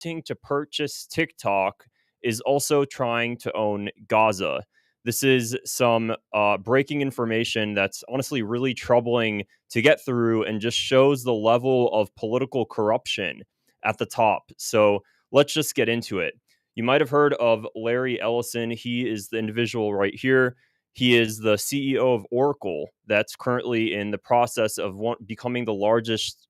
to purchase TikTok is also trying to own Gaza. This is some breaking information that's honestly really troubling to get through and just shows the level of political corruption at the top. So let's just get into it. You might have heard of Larry Ellison. He is the individual right here. He is the CEO of Oracle that's currently in the process of becoming the largest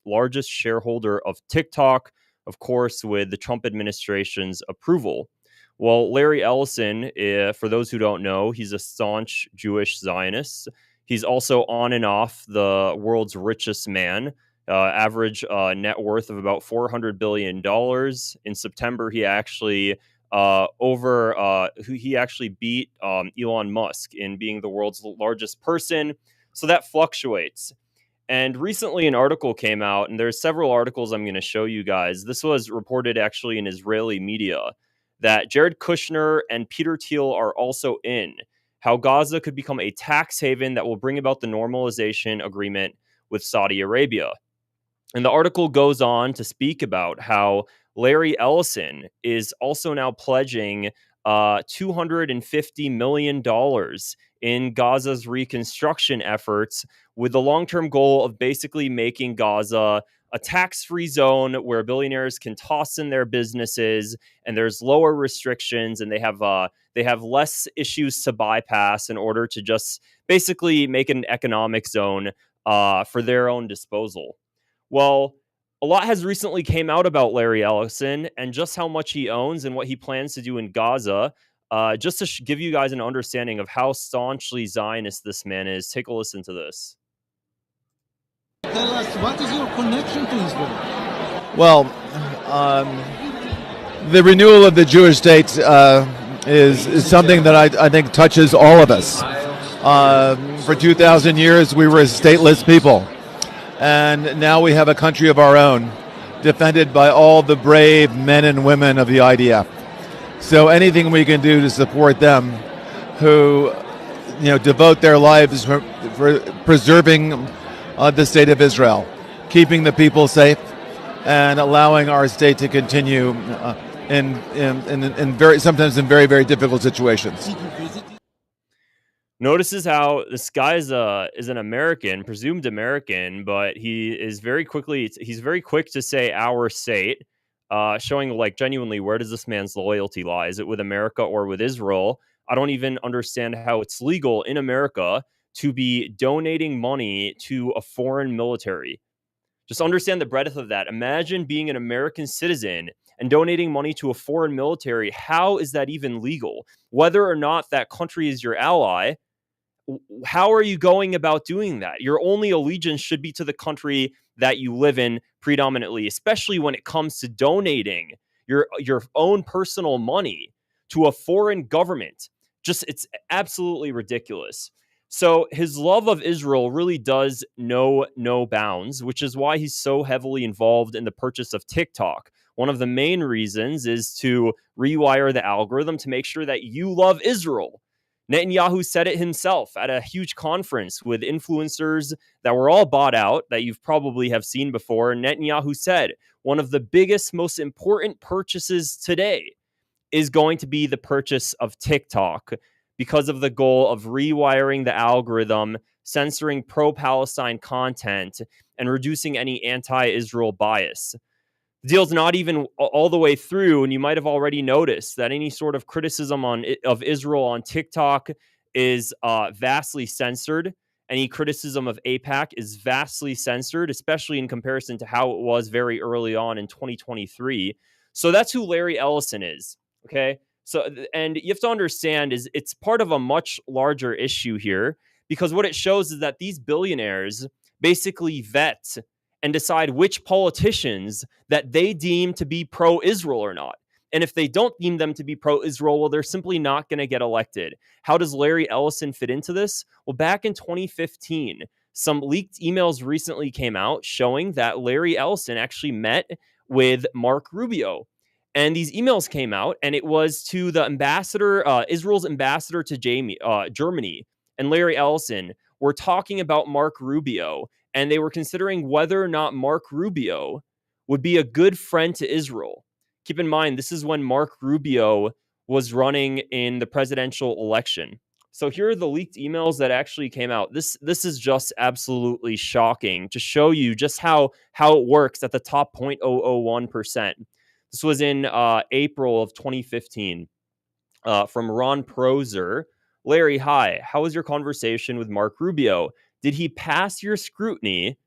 shareholder of TikTok, of course, with the Trump administration's approval. Well, Larry Ellison, for those who don't know, he's a staunch Jewish Zionist. He's also on and off the world's richest man, average net worth of about $400 billion. In September, he actually he actually beat Elon Musk in being the world's largest person. So that fluctuates. And recently an article came out, and there's several articles I'm going to show you guys. This was reported actually in Israeli media that Jared Kushner and Peter Thiel are also in. How Gaza could become a tax haven that will bring about the normalization agreement with Saudi Arabia. And the article goes on to speak about how Larry Ellison is also now pledging $250 million in Gaza's reconstruction efforts, with the long-term goal of basically making Gaza a tax-free zone where billionaires can toss in their businesses, and there's lower restrictions, and they have less issues to bypass in order to just basically make an economic zone for their own disposal. Well, a lot has recently came out about Larry Ellison and just how much he owns and what he plans to do in Gaza. Just to give you guys an understanding of how staunchly Zionist this man is, take a listen to this. Tell us, what is your connection to Israel? Well, the renewal of the Jewish state is something that I think touches all of us. For 2,000 years, we were a stateless people. And now we have a country of our own, defended by all the brave men and women of the IDF. So anything we can do to support them, who devote their lives for preserving the state of Israel, keeping the people safe, and allowing our state to continue sometimes in very, very difficult situations. Notices how this guy is an American, presumed American, but he's very quick to say our state, showing like genuinely where does this man's loyalty lie? Is it with America or with Israel? I don't even understand how it's legal in America to be donating money to a foreign military. Just understand the breadth of that. Imagine being an American citizen and donating money to a foreign military. How is that even legal? Whether or not that country is your ally, how are you going about doing that? Your only allegiance should be to the country that you live in predominantly, especially when it comes to donating your own personal money to a foreign government. It's absolutely ridiculous. So his love of Israel really does know no bounds, which is why he's so heavily involved in the purchase of TikTok. One of the main reasons is to rewire the algorithm to make sure that you love Israel. Netanyahu said it himself at a huge conference with influencers that were all bought out, that you've probably have seen before. Netanyahu said one of the biggest, most important purchases today is going to be the purchase of TikTok, because of the goal of rewiring the algorithm, censoring pro-Palestine content, and reducing any anti-Israel bias. The deal's not even all the way through, and you might have already noticed that any sort of criticism of Israel on TikTok is vastly censored. Any criticism of AIPAC is vastly censored, especially in comparison to how it was very early on in 2023. So that's who Larry Ellison is, okay? So, and you have to understand is it's part of a much larger issue here, because what it shows is that these billionaires basically vet and decide which politicians that they deem to be pro-Israel or not. And if they don't deem them to be pro-Israel, well, they're simply not going to get elected. How does Larry Ellison fit into this? Well, back in 2015, some leaked emails recently came out showing that Larry Ellison actually met with Mark Rubio. And these emails came out, and it was to the ambassador, Israel's ambassador to Germany, and Larry Ellison were talking about Mark Rubio, and they were considering whether or not Mark Rubio would be a good friend to Israel. Keep in mind, this is when Mark Rubio was running in the presidential election. So here are the leaked emails that actually came out. This is just absolutely shocking to show you just how it works at the top 0.001%. This was in April of 2015 from Ron Proser. Larry, hi. How was your conversation with Mark Rubio? Did he pass your scrutiny?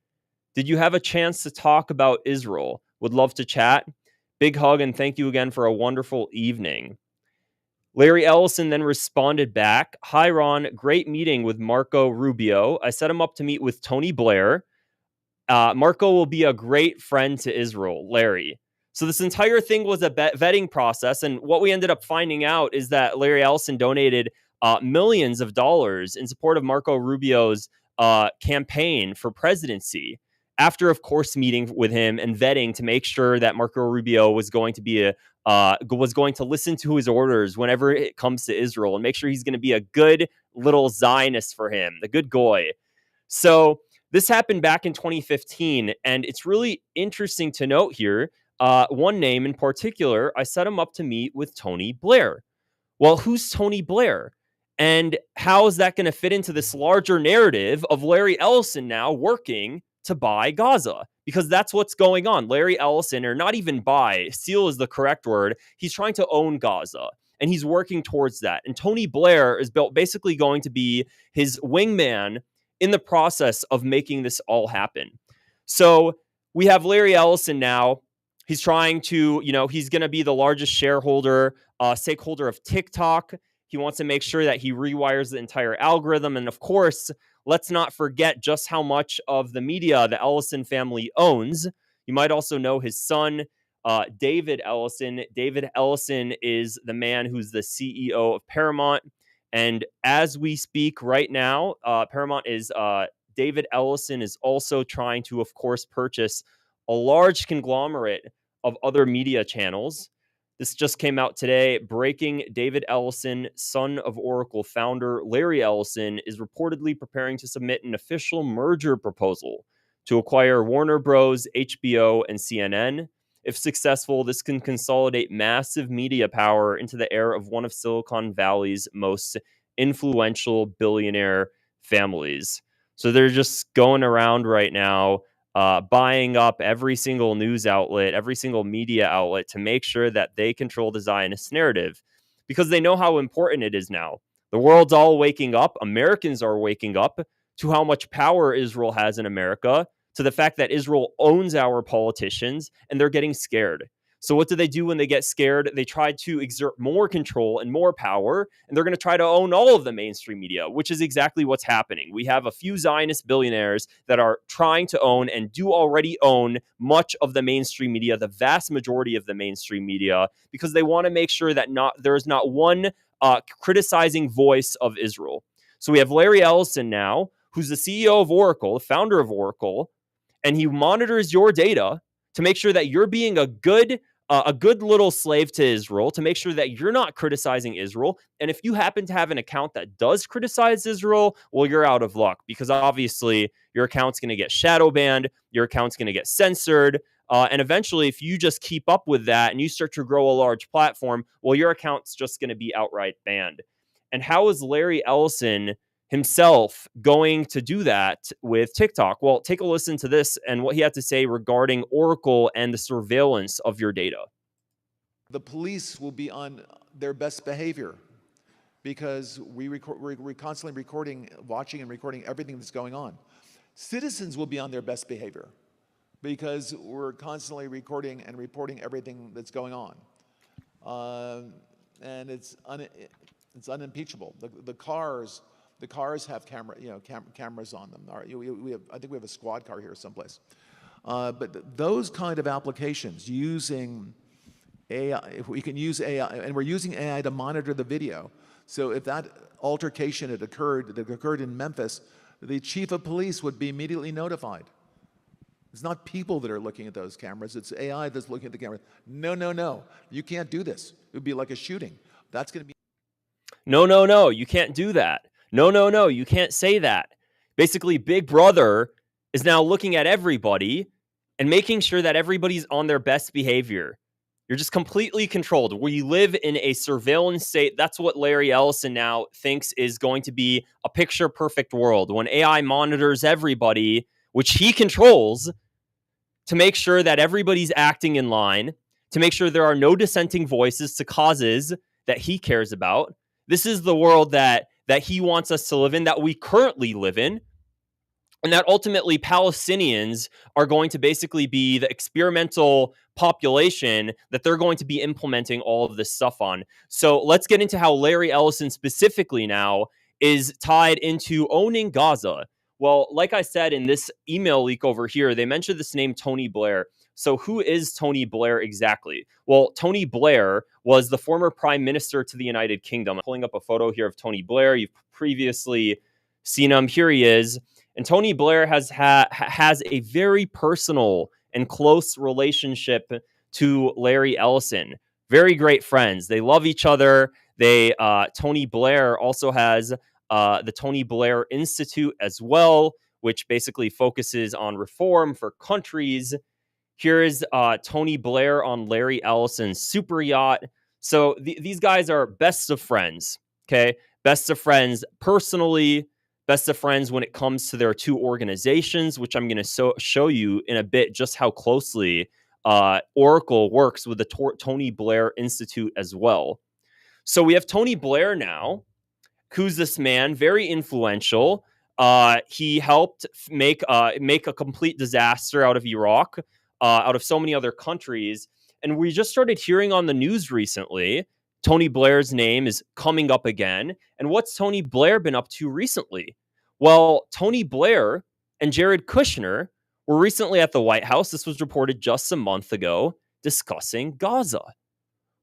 Did you have a chance to talk about Israel? Would love to chat. Big hug and thank you again for a wonderful evening. Larry Ellison then responded back, hi, Ron. Great meeting with Marco Rubio. I set him up to meet with Tony Blair. Marco will be a great friend to Israel, Larry. So this entire thing was a vetting process. And what we ended up finding out is that Larry Ellison donated millions of dollars in support of Marco Rubio's campaign for presidency, after, of course, meeting with him and vetting to make sure that Marco Rubio was going to listen to his orders whenever it comes to Israel and make sure he's going to be a good little Zionist for him, the good goy. So this happened back in 2015, and it's really interesting to note here. One name in particular, I set him up to meet with Tony Blair. Well, who's Tony Blair? And how is that going to fit into this larger narrative of Larry Ellison now working to buy Gaza? Because that's what's going on. Larry Ellison, or not even buy, steal is the correct word. He's trying to own Gaza, and he's working towards that. And Tony Blair is basically going to be his wingman in the process of making this all happen. So we have Larry Ellison now. He's trying to, he's going to be the largest stakeholder of TikTok. He wants to make sure that he rewires the entire algorithm. And of course, let's not forget just how much of the media the Ellison family owns. You might also know his son, David Ellison. David Ellison is the man who's the CEO of Paramount. And as we speak right now, David Ellison is also trying to, of course, purchase a large conglomerate of other media channels. This just came out today. Breaking: David Ellison, son of Oracle founder Larry Ellison, is reportedly preparing to submit an official merger proposal to acquire Warner Bros., HBO, and CNN. If successful, this can consolidate massive media power into the heir of one of Silicon Valley's most influential billionaire families. So they're just going around right now buying up every single news outlet, every single media outlet to make sure that they control the Zionist narrative, because they know how important it is now. The world's all waking up. Americans are waking up to how much power Israel has in America, to the fact that Israel owns our politicians, and they're getting scared. So what do they do when they get scared? They try to exert more control and more power, and they're going to try to own all of the mainstream media, which is exactly what's happening. We have a few Zionist billionaires that are trying to own and do already own much of the mainstream media, the vast majority of the mainstream media, because they want to make sure that there is not one criticizing voice of Israel. So we have Larry Ellison now, who's the CEO of Oracle, the founder of Oracle, and he monitors your data to make sure that you're being a good little slave to Israel, to make sure that you're not criticizing Israel. And if you happen to have an account that does criticize Israel, well, you're out of luck, because obviously your account's going to get shadow banned, your account's going to get censored. And eventually, if you just keep up with that and you start to grow a large platform, well, your account's just going to be outright banned. And how is Larry Ellison himself going to do that with TikTok? Well, take a listen to this and what he had to say regarding Oracle and the surveillance of your data. The police will be on their best behavior because we're constantly watching and recording everything that's going on. Citizens will be on their best behavior because we're constantly recording and reporting everything that's going on. And it's unimpeachable. The cars have cameras on them. I think we have a squad car here someplace. But those kind of applications using AI, if we can use AI, and we're using AI to monitor the video. So if that altercation that occurred in Memphis, the chief of police would be immediately notified. It's not people that are looking at those cameras. It's AI that's looking at the cameras. No. You can't do this. It would be like a shooting. That's going to be... No. You can't do that. No. You can't say that. Basically, Big Brother is now looking at everybody and making sure that everybody's on their best behavior. You're just completely controlled. We live in a surveillance state. That's what Larry Ellison now thinks is going to be a picture perfect world when AI monitors everybody, which he controls, to make sure that everybody's acting in line, to make sure there are no dissenting voices to causes that he cares about. This is the world that he wants us to live in, that we currently live in, and that ultimately Palestinians are going to basically be the experimental population that they're going to be implementing all of this stuff on. So let's get into how Larry Ellison specifically now is tied into owning Gaza. Well, like I said in this email leak over here, they mentioned this name Tony Blair. So who is Tony Blair exactly? Well, Tony Blair was the former prime minister to the United Kingdom. I'm pulling up a photo here of Tony Blair. You've previously seen him. Here he is. And Tony Blair has a very personal and close relationship to Larry Ellison. Very great friends. They love each other. Tony Blair also has the Tony Blair Institute as well, which basically focuses on reform for countries. Here is Tony Blair on Larry Ellison's super yacht. So these guys are best of friends. Okay, best of friends personally. Best of friends when it comes to their two organizations, which I'm going to show you in a bit just how closely Oracle works with the Tony Blair Institute as well. So we have Tony Blair now. Who's this man? Very influential. He helped make a complete disaster out of Iraq, out of so many other countries. And we just started hearing on the news recently, Tony Blair's name is coming up again. And what's Tony Blair been up to recently? Well, Tony Blair and Jared Kushner were recently at the White House. This was reported just a month ago, discussing Gaza.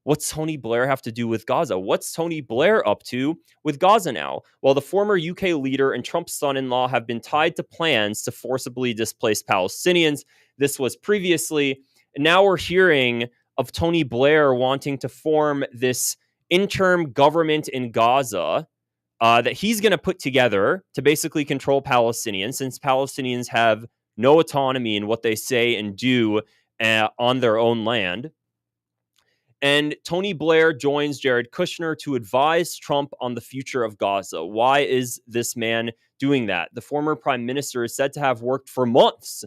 What's Tony Blair have to do with Gaza? What's Tony Blair up to with Gaza now? Well, the former UK leader and Trump's son-in-law have been tied to plans to forcibly displace Palestinians. This was previously. And now we're hearing of Tony Blair wanting to form this interim government in Gaza that he's going to put together to basically control Palestinians, since Palestinians have no autonomy in what they say and do on their own land. And Tony Blair joins Jared Kushner to advise Trump on the future of Gaza. Why is this man doing that? The former prime minister is said to have worked for months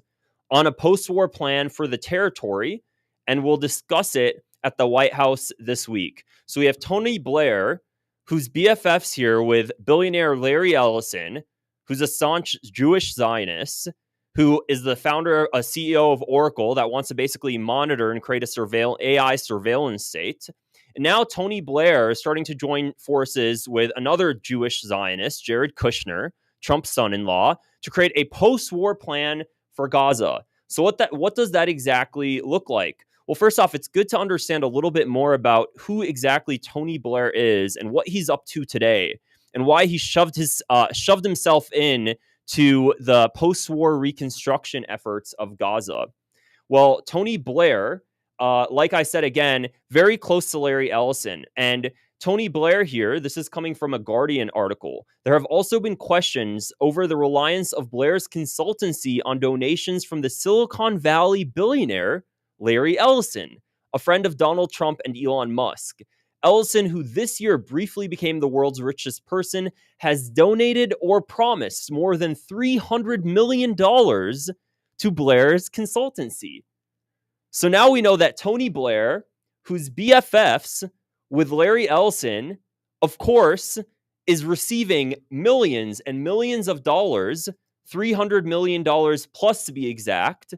on a post-war plan for the territory, and we'll discuss it at the White House this week. So we have Tony Blair, who's BFFs here with billionaire Larry Ellison, who's a staunch Jewish Zionist, who is the founder, a CEO of Oracle that wants to basically monitor and create a AI surveillance state. And now Tony Blair is starting to join forces with another Jewish Zionist, Jared Kushner, Trump's son-in-law, to create a post-war plan for Gaza. So what does that exactly look like? Well, first off, it's good to understand a little bit more about who exactly Tony Blair is and what he's up to today, and why he shoved himself in to the post-war reconstruction efforts of Gaza. Well, Tony Blair, like I said again, very close to Larry Ellison. And Tony Blair here, this is coming from a Guardian article. There have also been questions over the reliance of Blair's consultancy on donations from the Silicon Valley billionaire Larry Ellison, a friend of Donald Trump and Elon Musk. Ellison, who this year briefly became the world's richest person, has donated or promised more than $300 million to Blair's consultancy. So now we know that Tony Blair, who's BFFs with Larry Ellison, of course, is receiving millions and millions of dollars, $300 million plus to be exact,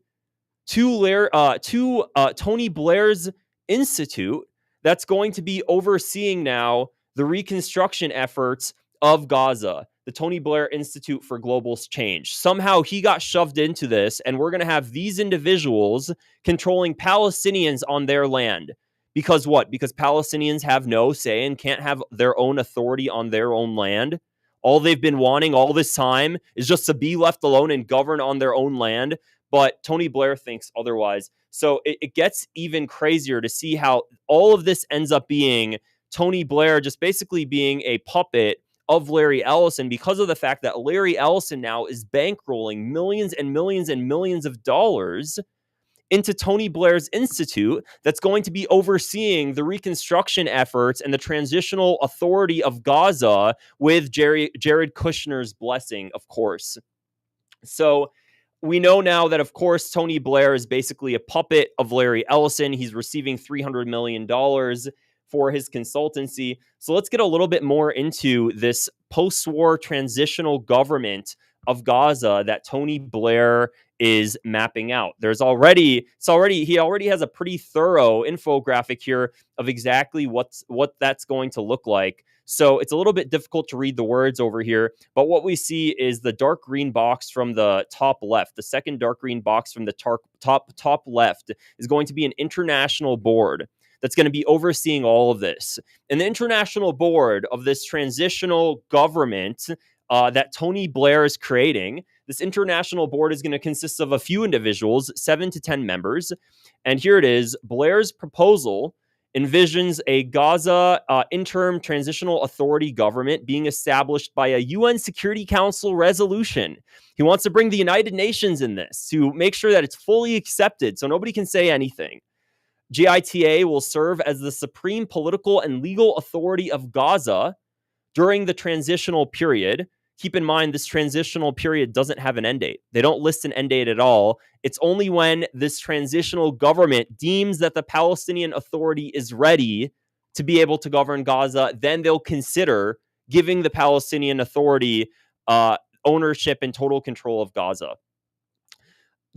to Tony Blair's institute that's going to be overseeing now the reconstruction efforts of Gaza, the Tony Blair Institute for Global Change. Somehow he got shoved into this, and we're going to have these individuals controlling Palestinians on their land. Because what? Because Palestinians have no say and can't have their own authority on their own land. All they've been wanting all this time is just to be left alone and govern on their own land. But Tony Blair thinks otherwise. So it gets even crazier to see how all of this ends up being Tony Blair just basically being a puppet of Larry Ellison, because of the fact that Larry Ellison now is bankrolling millions and millions and millions of dollars into Tony Blair's institute that's going to be overseeing the reconstruction efforts and the transitional authority of Gaza with Jared Kushner's blessing, of course. So we know now that, of course, Tony Blair is basically a puppet of Larry Ellison. He's receiving $300 million for his consultancy. So let's get a little bit more into this post-war transitional government of Gaza that Tony Blair is mapping out. He already has a pretty thorough infographic here of exactly what that's going to look like. So it's a little bit difficult to read the words over here, but what we see is the dark green box from the top left. The second dark green box from the top left is going to be an international board that's going to be overseeing all of this. And the international board of this transitional government that Tony Blair is creating, this international board is going to consist of a few individuals, 7 to 10 members. And here it is. Blair's proposal envisions a Gaza interim transitional authority government being established by a UN Security Council resolution. He wants to bring the United Nations in this to make sure that it's fully accepted so nobody can say anything. GITA will serve as the supreme political and legal authority of Gaza during the transitional period. Keep in mind, this transitional period doesn't have an end date. They don't list an end date at all. It's only when this transitional government deems that the Palestinian Authority is ready to be able to govern Gaza, then they'll consider giving the Palestinian Authority ownership and total control of Gaza.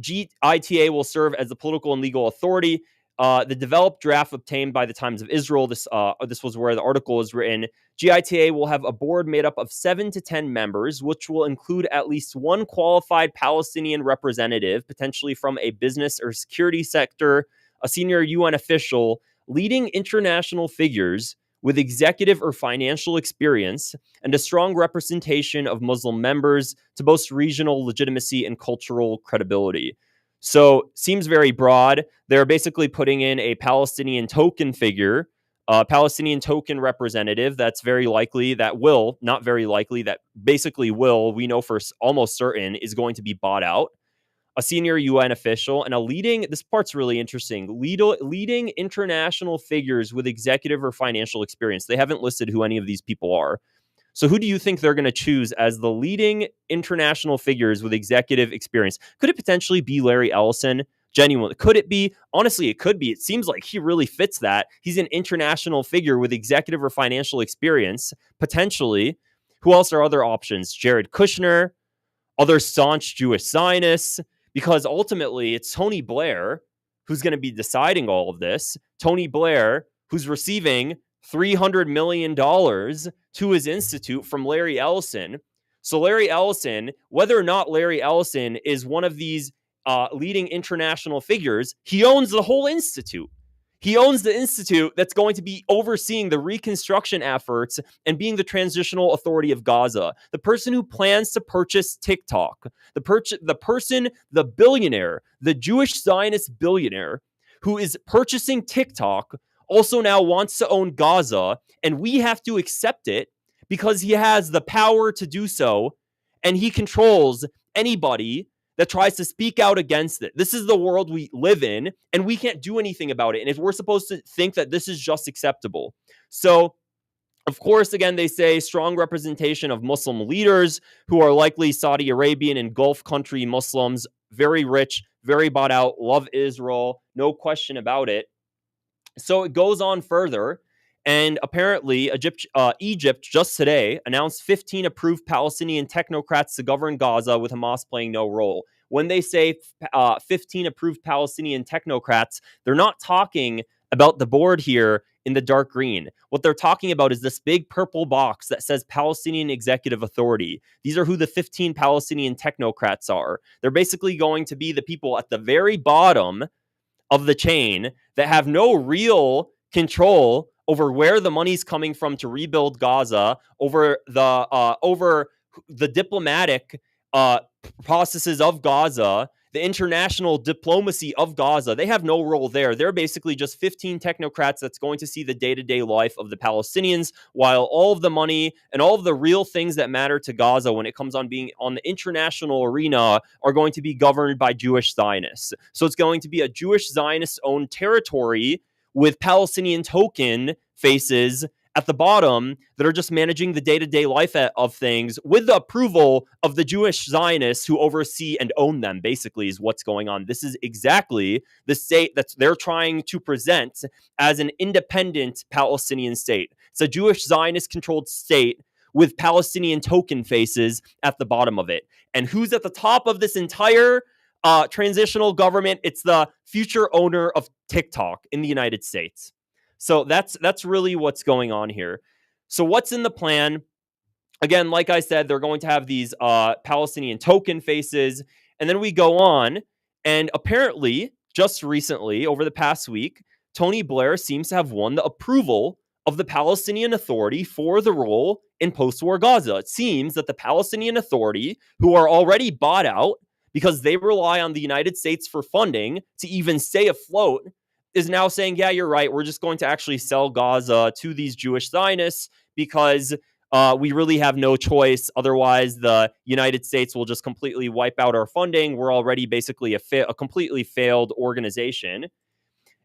GITA will serve as the political and legal authority. The developed draft obtained by the Times of Israel, this was where the article was written. GITA will have a board made up of 7 to 10 members, which will include at least one qualified Palestinian representative, potentially from a business or security sector, a senior UN official, leading international figures with executive or financial experience, and a strong representation of Muslim members to boast regional legitimacy and cultural credibility. So seems very broad. They're basically putting in a Palestinian token figure, a Palestinian token representative that's very likely that will, not very likely, that basically will, we know for almost certain, is going to be bought out. A senior UN official and this part's really interesting, leading international figures with executive or financial experience. They haven't listed who any of these people are. So who do you think they're going to choose as the leading international figures with executive experience? Could it potentially be Larry Ellison? Genuinely, could it be? Honestly, it could be. It seems like he really fits that. He's an international figure with executive or financial experience, potentially. Who else are other options? Jared Kushner, other staunch Jewish Zionists, because ultimately it's Tony Blair who's going to be deciding all of this. Tony Blair, who's receiving $300 million to his institute from Larry Ellison. So Larry Ellison, whether or not Larry Ellison is one of these leading international figures, he owns the whole institute. He owns the institute that's going to be overseeing the reconstruction efforts and being the transitional authority of Gaza. The person who plans to purchase TikTok, the billionaire, the Jewish Zionist billionaire who is purchasing TikTok, also now wants to own Gaza, and we have to accept it because he has the power to do so, and he controls anybody that tries to speak out against it. This is the world we live in, and we can't do anything about it. And if we're supposed to think that this is just acceptable. So, of course, again, they say strong representation of Muslim leaders who are likely Saudi Arabian and Gulf country Muslims, very rich, very bought out, love Israel, no question about it. So it goes on further, and apparently Egypt just today announced 15 approved Palestinian technocrats to govern Gaza, with Hamas playing no role. When they say 15 approved Palestinian technocrats, they're not talking about the board here in the dark green. What they're talking about is this big purple box that says Palestinian Executive Authority. These are who the 15 Palestinian technocrats are. They're basically going to be the people at the very bottom of the chain that have no real control over where the money's coming from to rebuild Gaza, over the diplomatic processes of Gaza. The international diplomacy of Gaza, they have no role there. They're basically just 15 technocrats that's going to see the day-to-day life of the Palestinians, while all of the money and all of the real things that matter to Gaza when it comes on being on the international arena are going to be governed by Jewish Zionists. So it's going to be a Jewish Zionist-owned territory with Palestinian token faces at the bottom that are just managing the day-to-day life of things with the approval of the Jewish Zionists who oversee and own them, basically, is what's going on. This is exactly the state that they're trying to present as an independent Palestinian state. It's a Jewish Zionist-controlled state with Palestinian token faces at the bottom of it. And who's at the top of this entire transitional government? It's the future owner of TikTok in the United States. So that's really what's going on here. So what's in the plan? Again, like I said, they're going to have these Palestinian token faces. And then we go on. And apparently, just recently, over the past week, Tony Blair seems to have won the approval of the Palestinian Authority for the role in post-war Gaza. It seems that the Palestinian Authority, who are already bought out because they rely on the United States for funding to even stay afloat, is now saying, yeah, you're right. We're just going to actually sell Gaza to these Jewish Zionists because we really have no choice. Otherwise, the United States will just completely wipe out our funding. We're already basically a completely failed organization.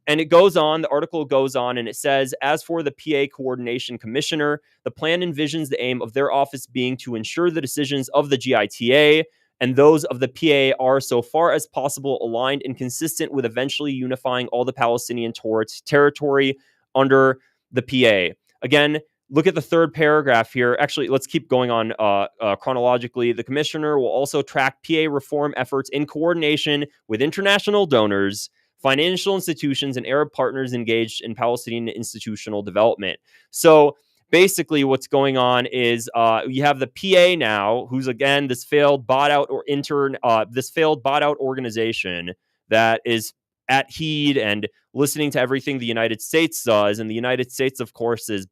And it goes on, the article goes on, and it says, as for the PA Coordination Commissioner, the plan envisions the aim of their office being to ensure the decisions of the GITA and those of the PA are, so far as possible, aligned and consistent with eventually unifying all the Palestinian territory under the PA. Again, look at the third paragraph here. Actually, let's keep going on chronologically. The commissioner will also track PA reform efforts in coordination with international donors, financial institutions, and Arab partners engaged in Palestinian institutional development. So basically, what's going on is you have the PA now, who's again this failed bought out organization that is at heed and listening to everything the United States does, and the United States, of course, is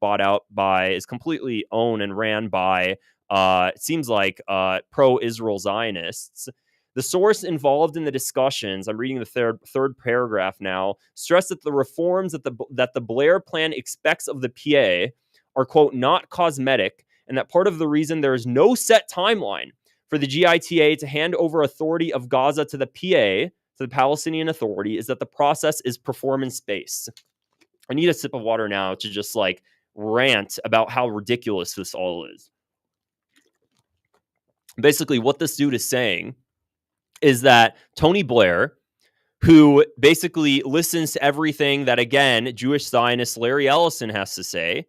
completely owned and ran by it seems like pro-Israel Zionists. The source involved in the discussions, I'm reading the third paragraph now, stressed that the reforms that the Blair plan expects of the PA are, quote, not cosmetic, and that part of the reason there is no set timeline for the GITA to hand over authority of Gaza to the PA, to the Palestinian Authority, is that the process is performance-based. I need a sip of water now to just rant about how ridiculous this all is. Basically, what this dude is saying is that Tony Blair, who basically listens to everything that, again, Jewish Zionist Larry Ellison has to say,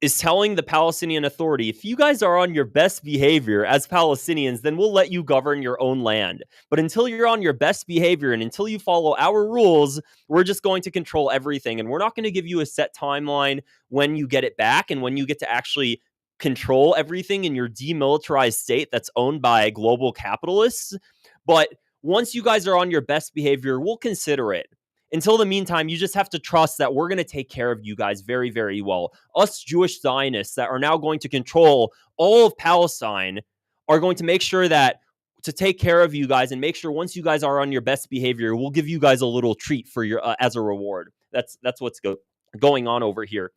is telling the Palestinian Authority, if you guys are on your best behavior as Palestinians, then we'll let you govern your own land. But until you're on your best behavior and until you follow our rules, we're just going to control everything. And we're not going to give you a set timeline when you get it back and when you get to actually control everything in your demilitarized state that's owned by global capitalists. But once you guys are on your best behavior, we'll consider it. Until the meantime, you just have to trust that we're going to take care of you guys very, very well. Us Jewish Zionists that are now going to control all of Palestine are going to make sure that to take care of you guys and make sure once you guys are on your best behavior, we'll give you guys a little treat for your as a reward. That's what's going on over here.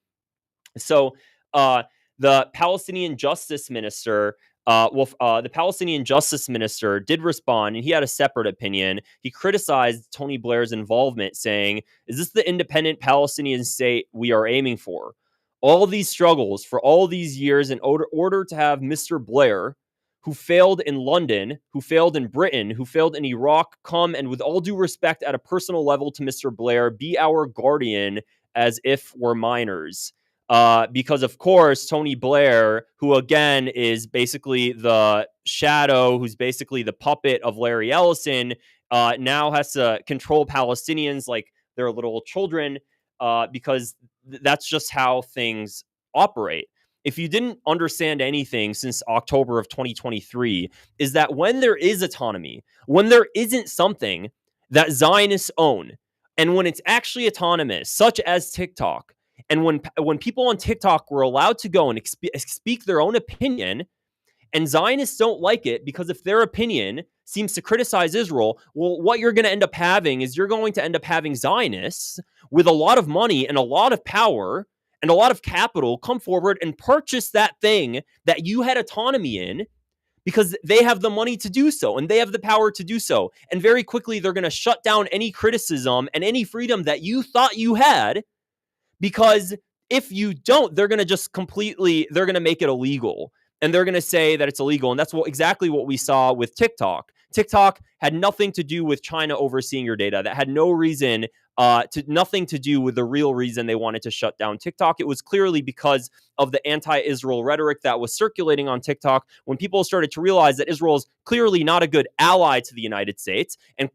So the Palestinian Justice Minister. The Palestinian Justice Minister did respond, and he had a separate opinion. He criticized Tony Blair's involvement, saying, is this the independent Palestinian state we are aiming for? All these struggles for all these years in order to have Mr. Blair, who failed in London, who failed in Britain, who failed in Iraq, come and with all due respect at a personal level to Mr. Blair, be our guardian as if we're minors. Because, of course, Tony Blair, who, again, is basically the shadow, who's basically the puppet of Larry Ellison, now has to control Palestinians like they're little children, because that's just how things operate. If you didn't understand anything since October of 2023, is that when there is autonomy, when there isn't something that Zionists own, and when it's actually autonomous, such as TikTok, and when people on TikTok were allowed to go and speak their own opinion, and Zionists don't like it because if their opinion seems to criticize Israel. Well, what you're going to end up having is you're going to end up having Zionists with a lot of money and a lot of power and a lot of capital come forward and purchase that thing that you had autonomy in, because they have the money to do so and they have the power to do so. And very quickly, they're going to shut down any criticism and any freedom that you thought you had, because if you don't, they're going to just they're going to make it illegal. And they're going to say that it's illegal. And that's exactly what we saw with TikTok. TikTok had nothing to do with China overseeing your data. That had no reason, nothing to do with the real reason they wanted to shut down TikTok. It was clearly because of the anti-Israel rhetoric that was circulating on TikTok when people started to realize that Israel is clearly not a good ally to the United States, and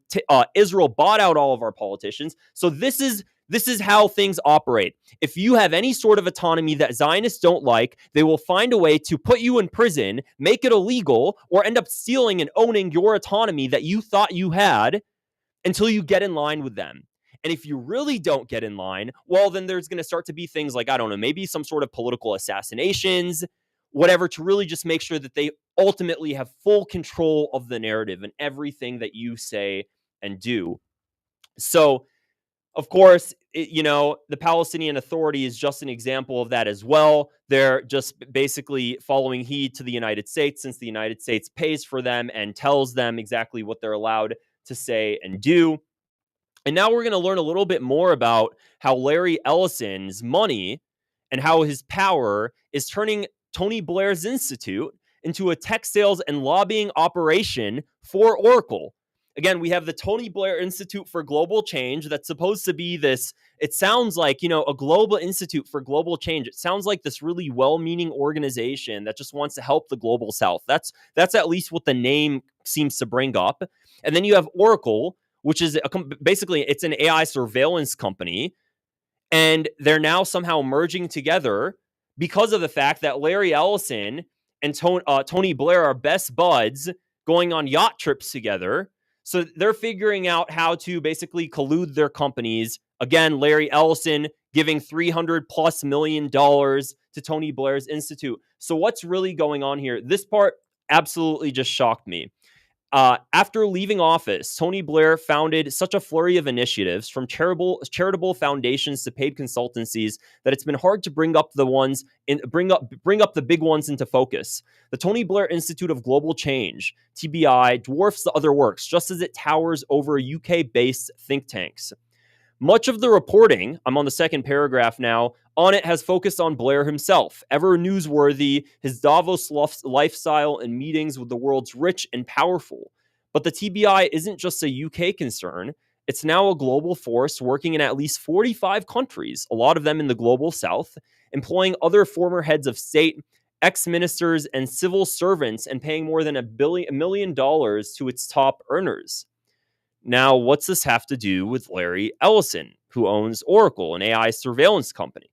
Israel bought out all of our politicians. So this is how things operate. If you have any sort of autonomy that Zionists don't like, they will find a way to put you in prison, make it illegal, or end up stealing and owning your autonomy that you thought you had until you get in line with them. And if you really don't get in line, well, then there's going to start to be things like, I don't know, maybe some sort of political assassinations, whatever, to really just make sure that they ultimately have full control of the narrative and everything that you say and do. So, of course, the Palestinian Authority is just an example of that as well. They're just basically following heed to the United States, since the United States pays for them and tells them exactly what they're allowed to say and do. And now we're going to learn a little bit more about how Larry Ellison's money and how his power is turning Tony Blair's institute into a tech sales and lobbying operation for Oracle. Again, we have the Tony Blair Institute for Global Change that's supposed to be this, it sounds like, a global institute for global change. It sounds like this really well-meaning organization that just wants to help the global south. That's at least what the name seems to bring up. And then you have Oracle, which is basically it's an AI surveillance company. And they're now somehow merging together because of the fact that Larry Ellison and Tony Blair are best buds going on yacht trips together. So they're figuring out how to basically collude their companies. Again, Larry Ellison giving $300+ million to Tony Blair's institute. So what's really going on here? This part absolutely just shocked me. After leaving office, Tony Blair founded such a flurry of initiatives, from charitable foundations to paid consultancies, that it's been hard to bring up the big ones into focus. The Tony Blair Institute of Global Change, TBI, dwarfs the other works, just as it towers over UK-based think tanks. Much of the reporting, I'm on the second paragraph now, on it has focused on Blair himself, ever newsworthy, his Davos lifestyle and meetings with the world's rich and powerful. But the TBI isn't just a UK concern. It's now a global force working in at least 45 countries, a lot of them in the global south, employing other former heads of state, ex-ministers, and civil servants, and paying more than $1 million to its top earners. Now, what's this have to do with Larry Ellison, who owns Oracle, an AI surveillance company?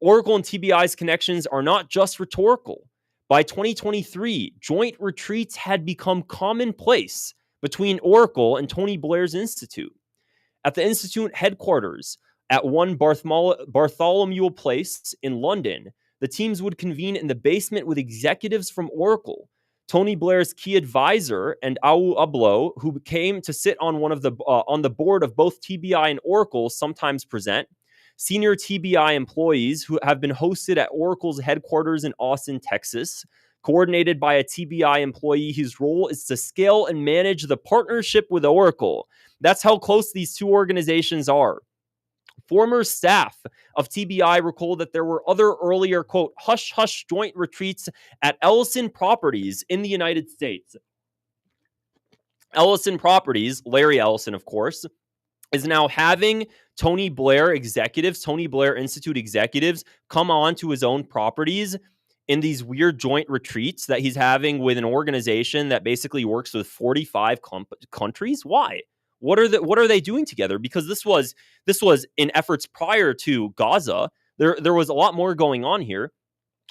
Oracle and TBI's connections are not just rhetorical. By 2023, joint retreats had become commonplace between Oracle and Tony Blair's institute. At the institute headquarters at 1 Bartholomew Place in London, the teams would convene in the basement with executives from Oracle. Tony Blair's key advisor and Awu Ablo, who came to sit on on the board of both TBI and Oracle, sometimes present. Senior TBI employees who have been hosted at Oracle's headquarters in Austin, Texas, coordinated by a TBI employee whose role is to scale and manage the partnership with Oracle. That's how close these two organizations are. Former staff of TBI recall that there were other earlier, quote, hush-hush joint retreats at Ellison Properties in the United States. Ellison Properties, Larry Ellison, of course, is now having Tony Blair Institute executives come on to his own properties in these weird joint retreats that he's having with an organization that basically works with 45 countries. Why? What are they doing together? Because this was in efforts prior to Gaza. There was a lot more going on here.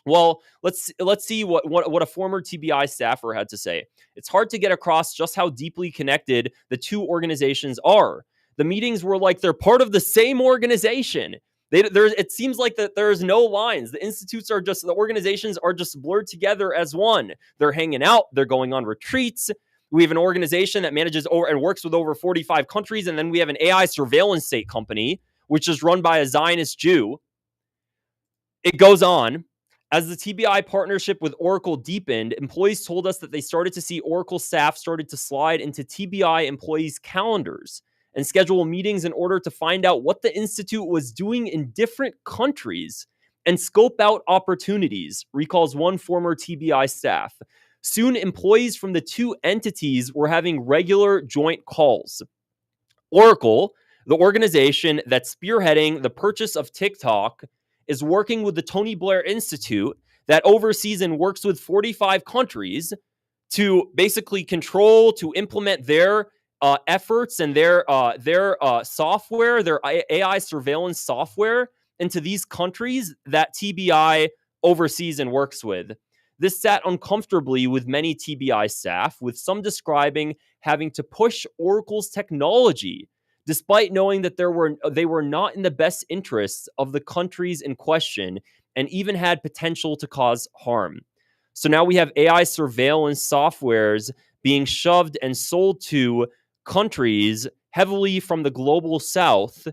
Well, let's see what a former TBI staffer had to say. It's hard to get across just how deeply connected the two organizations are. The meetings were like they're part of the same organization. It seems like that there's no lines. The organizations are just blurred together as one. They're hanging out. They're going on retreats. We have an organization that manages over and works with over 45 countries. And then we have an AI surveillance state company, which is run by a Zionist Jew. It goes on. As the TBI partnership with Oracle deepened, employees told us that they started to see Oracle staff started to slide into TBI employees' calendars and schedule meetings in order to find out what the Institute was doing in different countries and scope out opportunities, recalls one former TBI staff. Soon, employees from the two entities were having regular joint calls. Oracle, the organization that's spearheading the purchase of TikTok, is working with the Tony Blair Institute that oversees and works with 45 countries to basically control, to implement their efforts and their software, their AI surveillance software into these countries that TBI oversees and works with. This sat uncomfortably with many TBI staff, with some describing having to push Oracle's technology despite knowing that they were not in the best interests of the countries in question and even had potential to cause harm. So now we have AI surveillance softwares being shoved and sold to countries heavily from the global south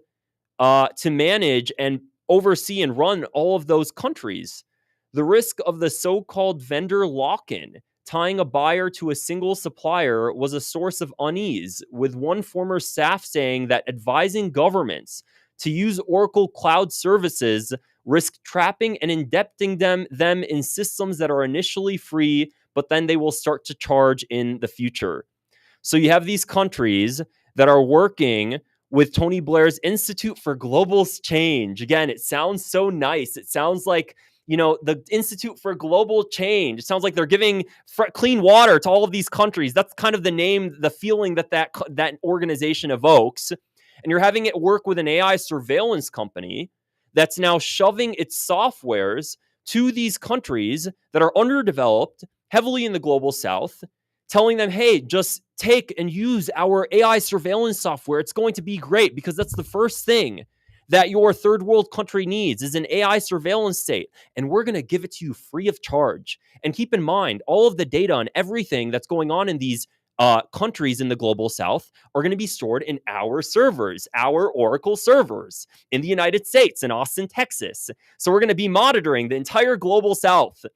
to manage and oversee and run all of those countries. The risk of the so-called vendor lock-in, tying a buyer to a single supplier, was a source of unease, with one former staff saying that advising governments to use Oracle Cloud services risk trapping and indebting them in systems that are initially free, but then they will start to charge in the future. So you have these countries that are working with Tony Blair's Institute for Global Change. Again, it sounds so nice. It sounds like, the Institute for Global Change. It sounds like they're giving clean water to all of these countries. That's kind of the name, the feeling that organization evokes. And you're having it work with an AI surveillance company that's now shoving its softwares to these countries that are underdeveloped, heavily in the global south, telling them, hey, just take and use our AI surveillance software. It's going to be great, because that's the first thing that your third world country needs is an AI surveillance state. And we're going to give it to you free of charge. And keep in mind, all of the data and everything that's going on in these countries in the global south are going to be stored in our servers, our Oracle servers in the United States, in Austin, Texas. So we're going to be monitoring the entire global south.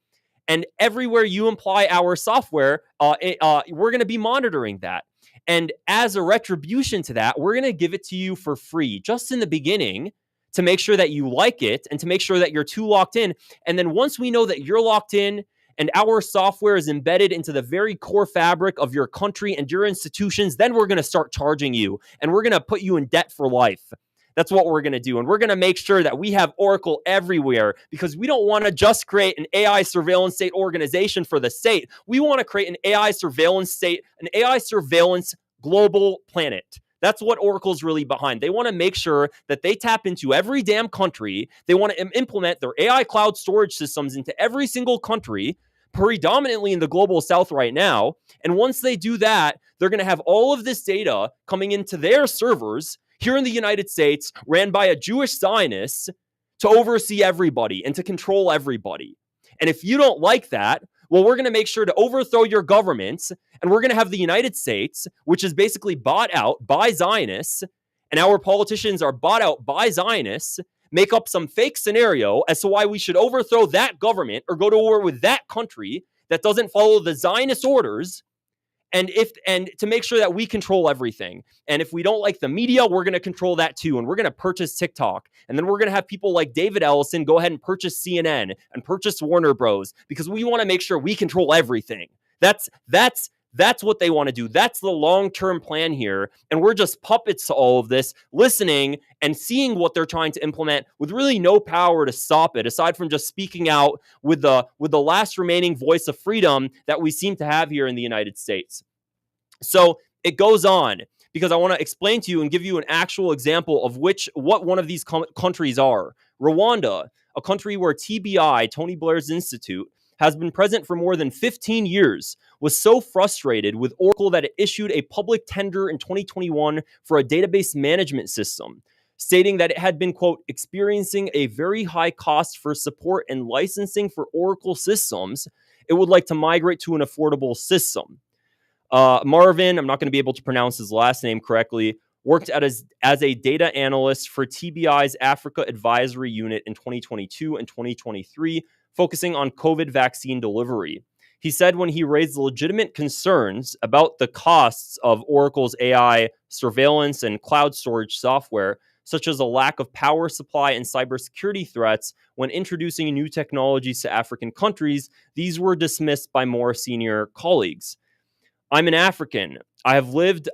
And everywhere you imply our software, we're going to be monitoring that. And as a retribution to that, we're going to give it to you for free, just in the beginning, to make sure that you like it and to make sure that you're too locked in. And then once we know that you're locked in and our software is embedded into the very core fabric of your country and your institutions, then we're going to start charging you, and we're going to put you in debt for life. That's what we're going to do. And we're going to make sure that we have Oracle everywhere, because we don't want to just create an AI surveillance state organization for the state. We want to create an AI surveillance state, an AI surveillance global planet. That's what Oracle's really behind. They want to make sure that they tap into every damn country. They want to implement their AI cloud storage systems into every single country, predominantly in the global south right now. And once they do that, they're going to have all of this data coming into their servers here in the United States, ran by a Jewish Zionist, to oversee everybody and to control everybody. And if you don't like that, well, we're going to make sure to overthrow your governments, and we're going to have the United States, which is basically bought out by Zionists, and our politicians are bought out by Zionists, make up some fake scenario as to why we should overthrow that government or go to war with that country that doesn't follow the Zionist orders, and to make sure that we control everything. And if we don't like the media, we're going to control that too. And we're going to purchase TikTok. And then we're going to have people like David Ellison go ahead and purchase CNN and purchase Warner Bros. Because we want to make sure we control everything. That's what they want to do. That's the long-term plan here. And we're just puppets to all of this, listening and seeing what they're trying to implement with really no power to stop it, aside from just speaking out with the last remaining voice of freedom that we seem to have here in the United States. So it goes on, because I want to explain to you and give you an actual example of what one of these countries are. Rwanda, a country where TBI, Tony Blair's Institute, has been present for more than 15 years, was so frustrated with Oracle that it issued a public tender in 2021 for a database management system, stating that it had been, quote, experiencing a very high cost for support and licensing for Oracle systems. It would like to migrate to an affordable system. Marvin, I'm not going to be able to pronounce his last name correctly, worked as a data analyst for TBI's Africa Advisory Unit in 2022 and 2023, focusing on COVID vaccine delivery. He said when he raised legitimate concerns about the costs of Oracle's AI surveillance and cloud storage software, such as a lack of power supply and cybersecurity threats when introducing new technologies to African countries, these were dismissed by more senior colleagues. I'm an African. I have lived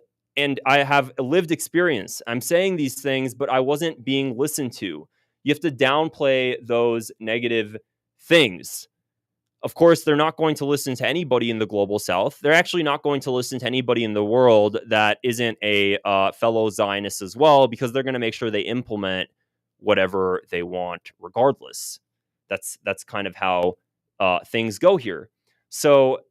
experience. I'm saying these things, but I wasn't being listened to. You have to downplay those negative things. Of course, they're not going to listen to anybody in the global south. They're actually not going to listen to anybody in the world that isn't a fellow Zionist as well, because they're going to make sure they implement whatever they want regardless. That's kind of how things go here. So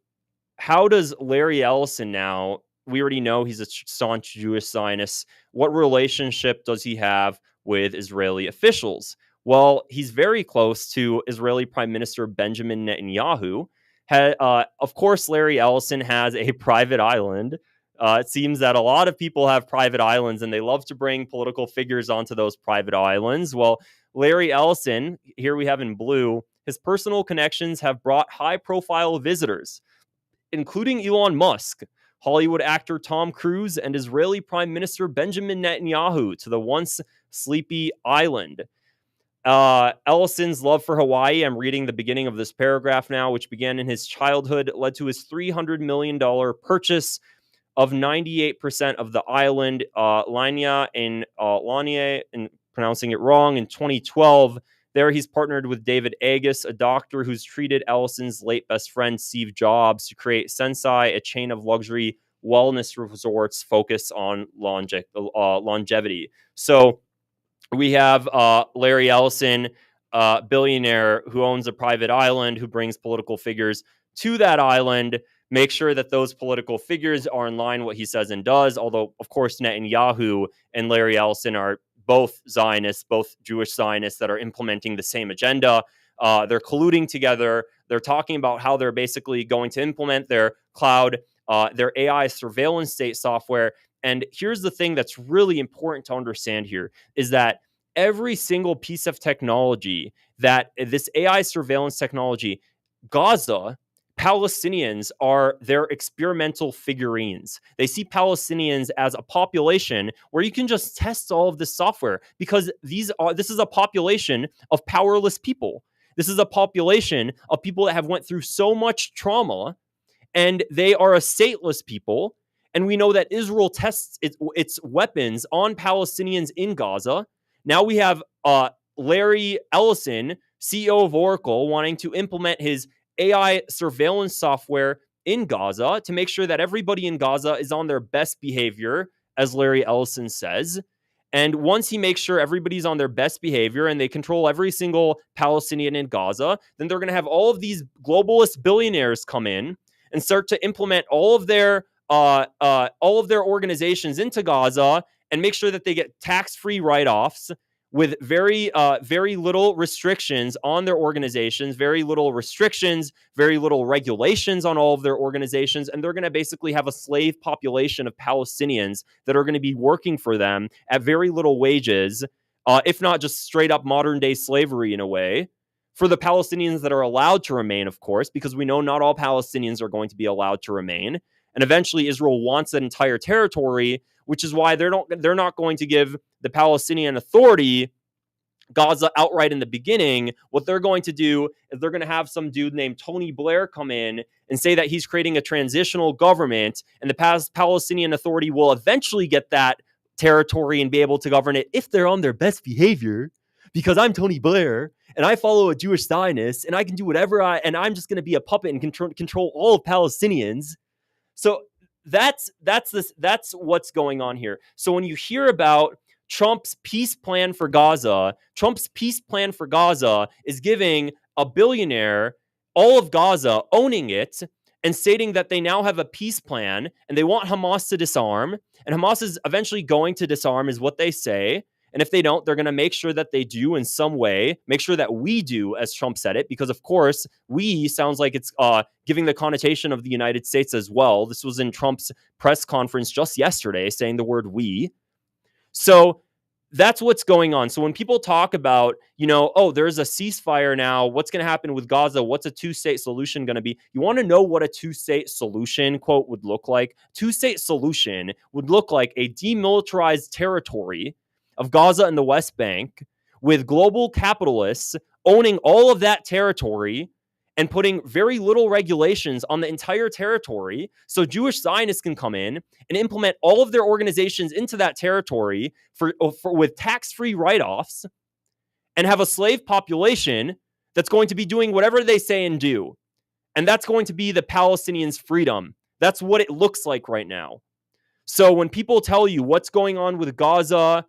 how does Larry Ellison now, we already know he's a staunch Jewish Zionist. What relationship does he have with Israeli officials? Well, he's very close to Israeli Prime Minister Benjamin Netanyahu. Of course, Larry Ellison has a private island. It seems that a lot of people have private islands and they love to bring political figures onto those private islands. Well, Larry Ellison, here we have in blue, his personal connections have brought high-profile visitors, including Elon Musk, Hollywood actor Tom Cruise, and Israeli Prime Minister Benjamin Netanyahu to the once sleepy island. Ellison's love for Hawaii, I'm reading the beginning of this paragraph now, which began in his childhood, led to his $300 million purchase of 98% of the island, Lania in pronouncing it wrong, in 2012. There, he's partnered with David Agus, a doctor who's treated Ellison's late best friend, Steve Jobs, to create Sensai, a chain of luxury wellness resorts focused on longevity. So we have Larry Ellison, billionaire, who owns a private island, who brings political figures to that island, make sure that those political figures are in line with what he says and does. Although, of course, Netanyahu and Larry Ellison are both Zionists, both Jewish Zionists that are implementing the same agenda. They're colluding together. They're talking about how they're basically going to implement their cloud, their AI surveillance state software. And here's the thing that's really important to understand here is that every single piece of technology that this AI surveillance technology, Gaza, Palestinians are their experimental figurines. They see Palestinians as a population where you can just test all of this software because this is a population of powerless people. This is a population of people that have went through so much trauma, and they are a stateless people. And we know that Israel tests its weapons on Palestinians in Gaza. Now we have Larry Ellison, CEO of Oracle, wanting to implement his AI surveillance software in Gaza to make sure that everybody in Gaza is on their best behavior, as Larry Ellison says. And once he makes sure everybody's on their best behavior and they control every single Palestinian in Gaza, then they're going to have all of these globalist billionaires come in and start to implement all of their organizations into Gaza and make sure that they get tax-free write-offs with very little restrictions on their organizations, very little restrictions, very little regulations on all of their organizations. And they're going to basically have a slave population of Palestinians that are going to be working for them at very little wages, if not just straight up modern day slavery in a way, for the Palestinians that are allowed to remain, of course, because we know not all Palestinians are going to be allowed to remain. And eventually Israel wants that entire territory, which is why they're not going to give the Palestinian Authority Gaza outright in the beginning. What they're going to do is they're going to have some dude named Tony Blair come in and say that he's creating a transitional government, and the Palestinian Authority will eventually get that territory and be able to govern it if they're on their best behavior, because I'm Tony Blair and I follow a Jewish Zionist and I can do whatever and I'm just going to be a puppet and control all of Palestinians. So that's what's going on here. So when you hear about Trump's peace plan for Gaza is giving a billionaire all of Gaza, owning it, and stating that they now have a peace plan and they want Hamas to disarm, and Hamas is eventually going to disarm, is what they say. And if they don't, they're going to make sure that they do in some way, make sure that we do, as Trump said it, because of course, we sounds like it's giving the connotation of the United States as well. This was in Trump's press conference just yesterday, saying the word we. So that's what's going on. So when people talk about, oh, there's a ceasefire now, what's going to happen with Gaza? What's a two-state solution going to be? You want to know what a two-state solution, quote, would look like? Two-state solution would look like a demilitarized territory of Gaza and the West Bank with global capitalists owning all of that territory and putting very little regulations on the entire territory so Jewish Zionists can come in and implement all of their organizations into that territory with tax-free write-offs and have a slave population that's going to be doing whatever they say and do. And that's going to be the Palestinians' freedom. That's what it looks like right now. So when people tell you what's going on with Gaza,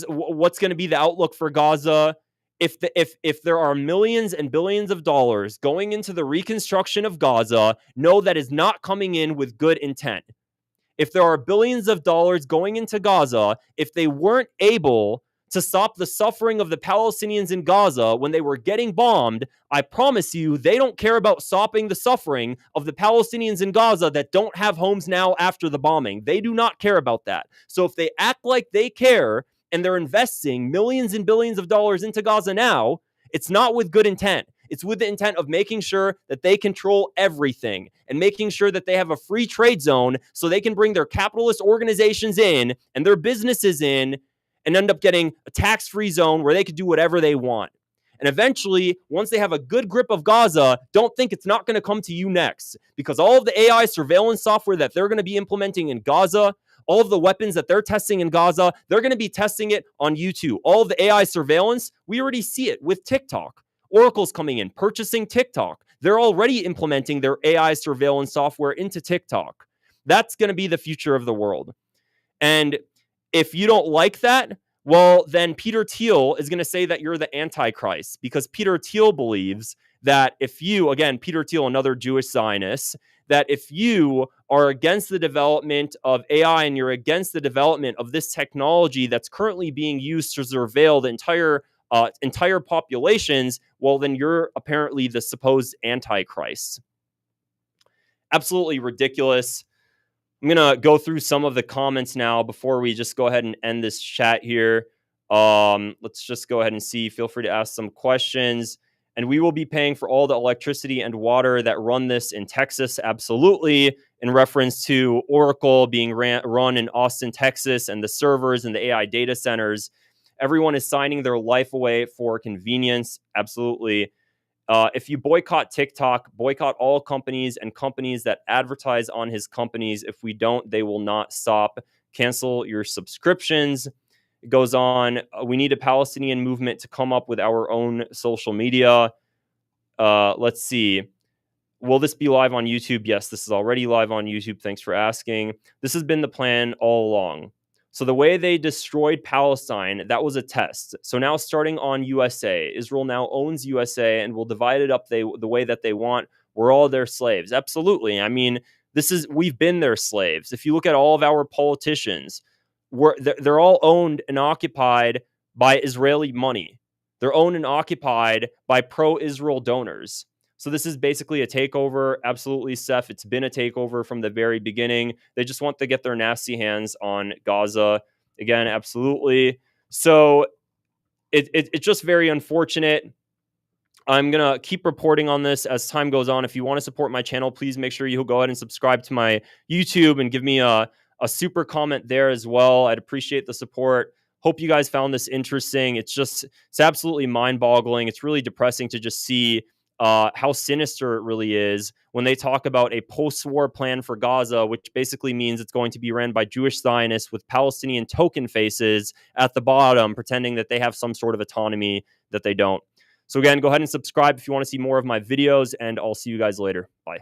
what's going to be the outlook for Gaza, if there are millions and billions of dollars going into the reconstruction of Gaza, no, that is not coming in with good intent. If there are billions of dollars going into Gaza, if they weren't able to stop the suffering of the Palestinians in Gaza when they were getting bombed, I promise you, they don't care about stopping the suffering of the Palestinians in Gaza that don't have homes now after the bombing. They do not care about that. So if they act like they care and they're investing millions and billions of dollars into Gaza now, it's not with good intent. It's with the intent of making sure that they control everything and making sure that they have a free trade zone so they can bring their capitalist organizations in and their businesses in and end up getting a tax-free zone where they could do whatever they want. And eventually, once they have a good grip of Gaza, don't think it's not going to come to you next, because all of the AI surveillance software that they're going to be implementing in Gaza, all of the weapons that they're testing in Gaza, they're going to be testing it on you too. All of the AI surveillance, we already see it with TikTok. Oracle's coming in, purchasing TikTok. They're already implementing their AI surveillance software into TikTok. That's going to be the future of the world. And if you don't like that, well, then Peter Thiel is going to say that you're the Antichrist, because Peter Thiel believes that if you, again, Peter Thiel, another Jewish Zionist, that if you are against the development of AI and you're against the development of this technology that's currently being used to surveil the entire populations, well, then you're apparently the supposed Antichrist. Absolutely ridiculous. I'm going to go through some of the comments now before we just go ahead and end this chat here. Let's just go ahead and see. Feel free to ask some questions. And we will be paying for all the electricity and water that run this in Texas, absolutely, in reference to Oracle being run in Austin, Texas, and the servers and the AI data centers. Everyone is signing their life away for convenience, absolutely. If you boycott TikTok, boycott all companies and companies that advertise on his companies. If we don't, they will not stop. Cancel your subscriptions. It goes on. We need a Palestinian movement to come up with our own social media. Let's see. Will this be live on YouTube? Yes, this is already live on YouTube. Thanks for asking. This has been the plan all along. So the way they destroyed Palestine, that was a test. So now starting on USA, Israel now owns USA and will divide it up the way that they want. We're all their slaves. Absolutely. I mean, we've been their slaves. If you look at all of our politicians, they're all owned and occupied by Israeli money. They're owned and occupied by pro-Israel donors. So this is basically a takeover. Absolutely, Seth. It's been a takeover from the very beginning. They just want to get their nasty hands on Gaza. Again, absolutely. So it's just very unfortunate. I'm going to keep reporting on this as time goes on. If you want to support my channel, please make sure you go ahead and subscribe to my YouTube and give me a super comment there as well. I'd appreciate the support. Hope you guys found this interesting. It's absolutely mind-boggling. It's really depressing to just see how sinister it really is when they talk about a post-war plan for Gaza, which basically means it's going to be ran by Jewish Zionists with Palestinian token faces at the bottom, pretending that they have some sort of autonomy that they don't. So again, go ahead and subscribe if you want to see more of my videos, and I'll see you guys later. Bye.